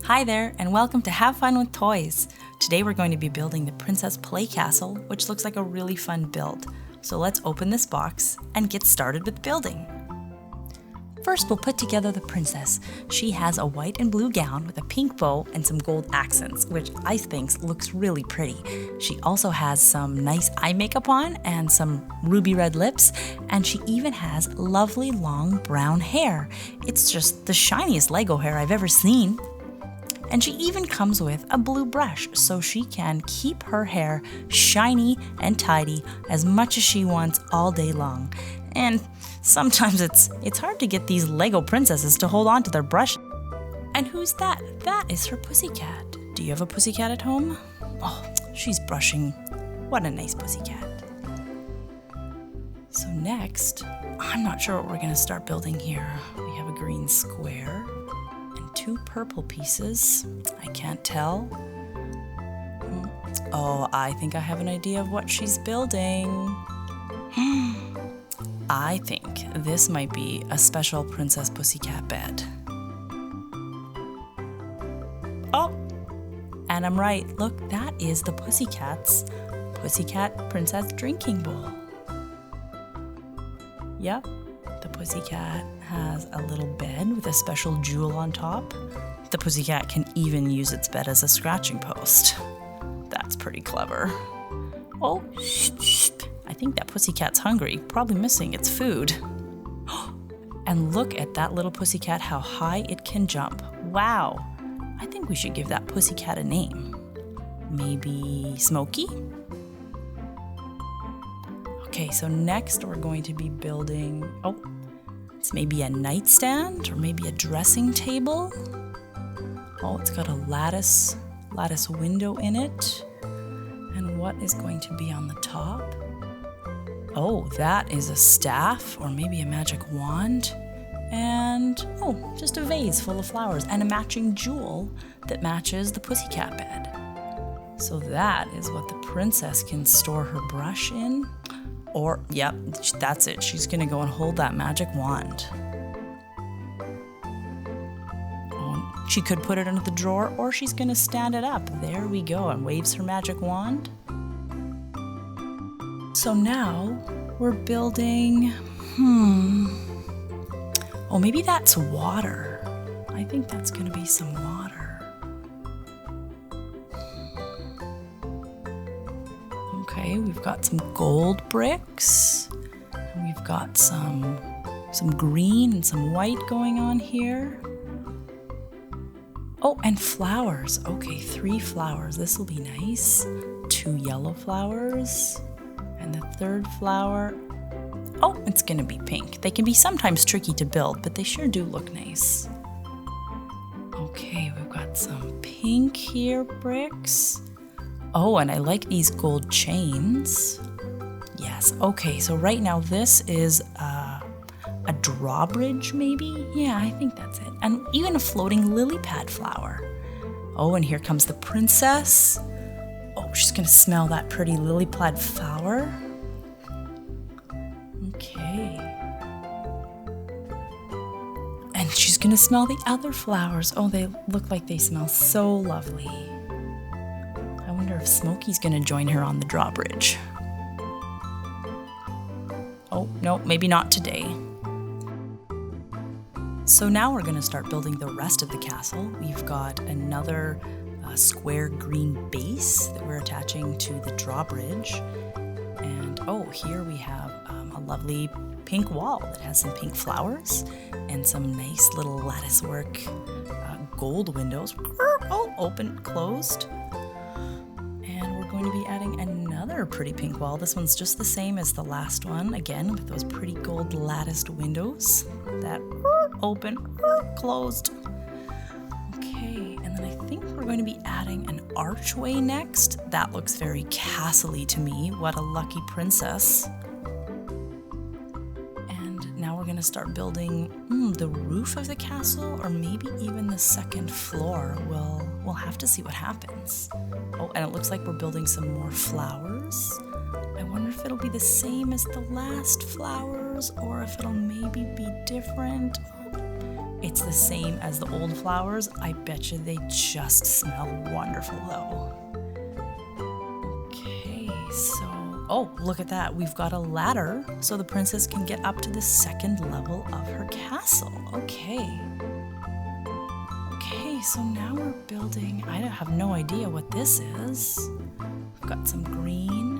Hi there, and welcome to Have Fun with Toys. Today we're going to be building the Princess Play Castle, which looks like a really fun build. So let's open this box and get started with building. First, we'll put together the princess. She has a white and blue gown with a pink bow and some gold accents, which I think looks really pretty. She also has some nice eye makeup on and some ruby red lips, and she even has lovely long brown hair. It's just the shiniest Lego hair I've ever seen. And she even comes with a blue brush so she can keep her hair shiny and tidy as much as she wants all day long. And sometimes it's hard to get these Lego princesses to hold on to their brush. And who's that? That is her pussycat. Do you have a pussycat at home? Oh, she's brushing. What a nice pussycat. So next, I'm not sure what we're gonna start building here. We have a green square. Two purple pieces. I can't tell. Oh, I think I have an idea of what she's building. I think this might be a special Princess Pussycat bed. Oh, and I'm right. Look, that is the Pussycat Princess drinking bowl. Yep. The pussycat has a little bed with a special jewel on top. The pussycat can even use its bed as a scratching post. That's pretty clever. Oh, I think that pussycat's hungry, probably missing its food. And look at that little pussycat, how high it can jump. Wow, I think we should give that pussycat a name. Maybe Smokey? Okay, so next we're going to be building, it's maybe a nightstand or maybe a dressing table. Oh, it's got a lattice window in it. And what is going to be on the top? Oh, that is a staff or maybe a magic wand. And, just a vase full of flowers and a matching jewel that matches the pussycat bed. So that is what the princess can store her brush in. Or, yep, that's it. She's gonna go and hold that magic wand. Oh, she could put it under the drawer, or she's gonna stand it up. There we go, and waves her magic wand. So now we're building, oh, maybe that's water. I think that's gonna be some water. Okay, we've got some gold bricks, and we've got some green and some white going on here. Oh, and flowers. Okay, 3 flowers. This will be nice. 2 yellow flowers, and the third flower. Oh, it's gonna be pink. They can be sometimes tricky to build, but they sure do look nice. Okay, we've got some pink here bricks. Oh, and I like these gold chains. Yes, okay, so right now this is a drawbridge maybe? Yeah, I think that's it. And even a floating lily pad flower. Oh, and here comes the princess. Oh, she's gonna smell that pretty lily pad flower. Okay. And she's gonna smell the other flowers. Oh, they look like they smell so lovely. I wonder if Smokey's gonna join her on the drawbridge. Oh, no, maybe not today. So now we're gonna start building the rest of the castle. We've got another square green base that we're attaching to the drawbridge. And here we have a lovely pink wall that has some pink flowers and some nice little lattice work gold windows. Oh, open, closed. Going to be adding another pretty pink wall. This one's just the same as the last one, again with those pretty gold latticed windows that open, closed. Okay, and then I think we're going to be adding an archway next. That looks very castle-y to me. What a lucky princess. And now we're going to start building the roof of the castle, or maybe even the second floor. We'll have to see what happens. Oh, and it looks like we're building some more flowers. I wonder if it'll be the same as the last flowers, or if it'll maybe be different. It's the same as the old flowers. I bet you they just smell wonderful though. Okay, so, oh, look at that. We've got a ladder so the princess can get up to the second level of her castle. Okay. Okay, so now we're building, I have no idea what this is. We've got some green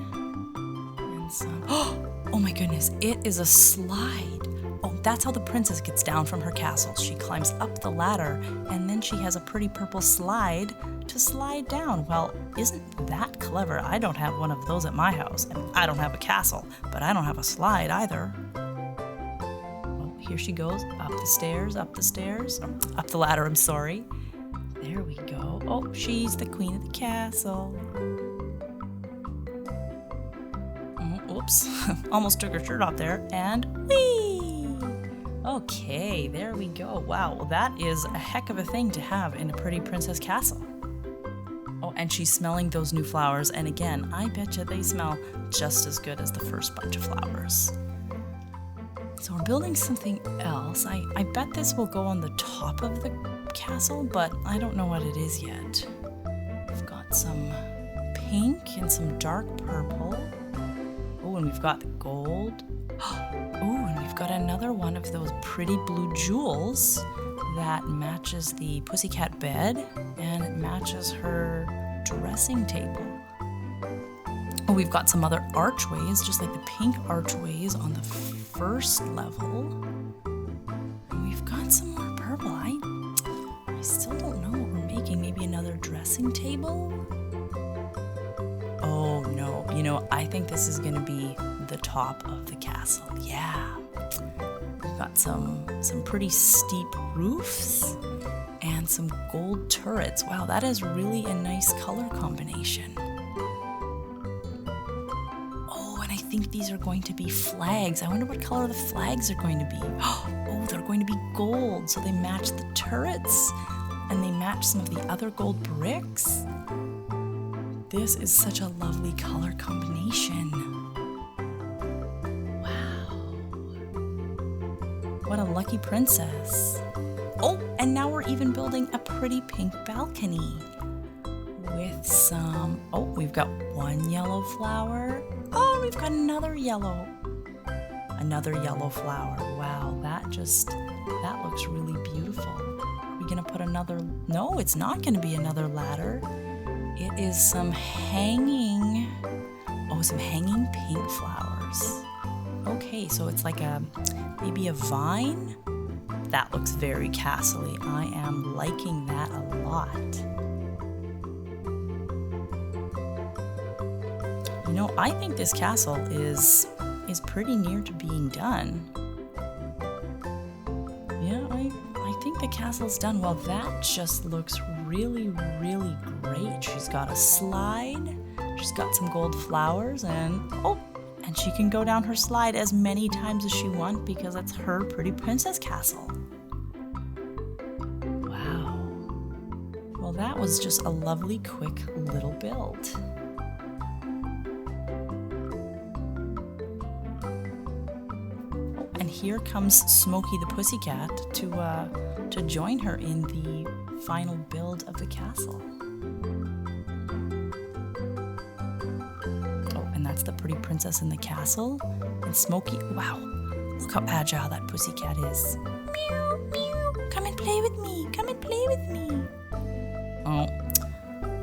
and some, oh my goodness, it is a slide. Oh, that's how the princess gets down from her castle. She climbs up the ladder and then she has a pretty purple slide to slide down. Well, isn't that clever? I don't have one of those at my house, and I don't have a castle, but I don't have a slide either. Oh, here she goes, up the stairs, up the ladder, I'm sorry. There we go. Oh, she's the queen of the castle. Oops, almost took her shirt off there, and whee! Okay, there we go. Wow, well, that is a heck of a thing to have in a pretty princess castle. Oh, and she's smelling those new flowers, and again, I bet you they smell just as good as the first bunch of flowers. So we're building something else. I bet this will go on the top of the castle, but I don't know what it is yet. We've got some pink and some dark purple. Oh, and we've got the gold. Oh, and we've got another one of those pretty blue jewels that matches the pussycat bed, and it matches her dressing table. Oh, we've got some other archways, just like the pink archways on the first level. And we've got some more purple. I still don't know what we're making. Maybe another dressing table? Oh no, I think this is gonna be the top of the castle. Yeah. We've got some pretty steep roofs and some gold turrets. Wow, that is really a nice color combination. Oh, and I think these are going to be flags. I wonder what color the flags are going to be. Oh, they're going to be gold, so they match the turrets and they match some of the other gold bricks. This is such a lovely color combination. Wow. What a lucky princess. Oh, and now we're even building a pretty pink balcony with some, oh, we've got one yellow flower. Oh, we've got another yellow flower. Wow, that looks really beautiful. Are we gonna put another, no, it's not gonna be another ladder. It is some hanging pink flowers. Okay, so it's like maybe a vine? That looks very castle-y. I am liking that a lot. I think this castle is pretty near to being done. Yeah, I think the castle's done. Well, that just looks really, really great. She's got a slide, she's got some gold flowers, and she can go down her slide as many times as she wants because it's her pretty princess castle. Wow. Well, that was just a lovely, quick little build. And here comes Smokey the Pussycat to join her in the final build of the castle. Oh, and that's the pretty princess in the castle. And Smokey, wow, look how agile that pussycat is. Meow, meow, come and play with me, come and play with me. Oh,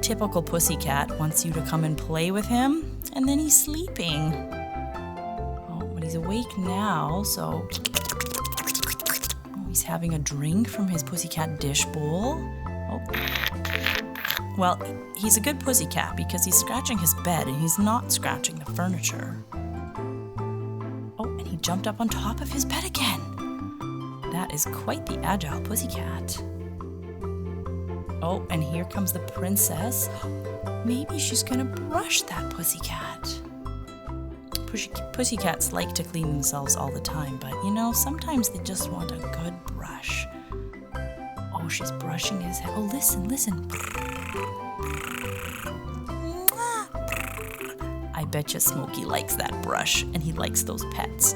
typical pussycat wants you to come and play with him, and then he's sleeping. Oh, but he's awake now, so he's having a drink from his pussycat dish bowl. Oh. Well, he's a good pussycat because he's scratching his bed and he's not scratching the furniture. Oh, and he jumped up on top of his bed again. That is quite the agile pussycat. Oh, and here comes the princess. Maybe she's gonna brush that pussycat. Pussycats like to clean themselves all the time, but sometimes they just want a good brush. Oh, she's brushing his head. Oh, listen. I bet you Smokey likes that brush, and he likes those pets.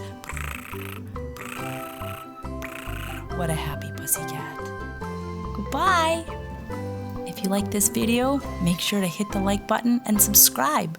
What a happy pussycat. Goodbye! If you like this video, make sure to hit the like button and subscribe.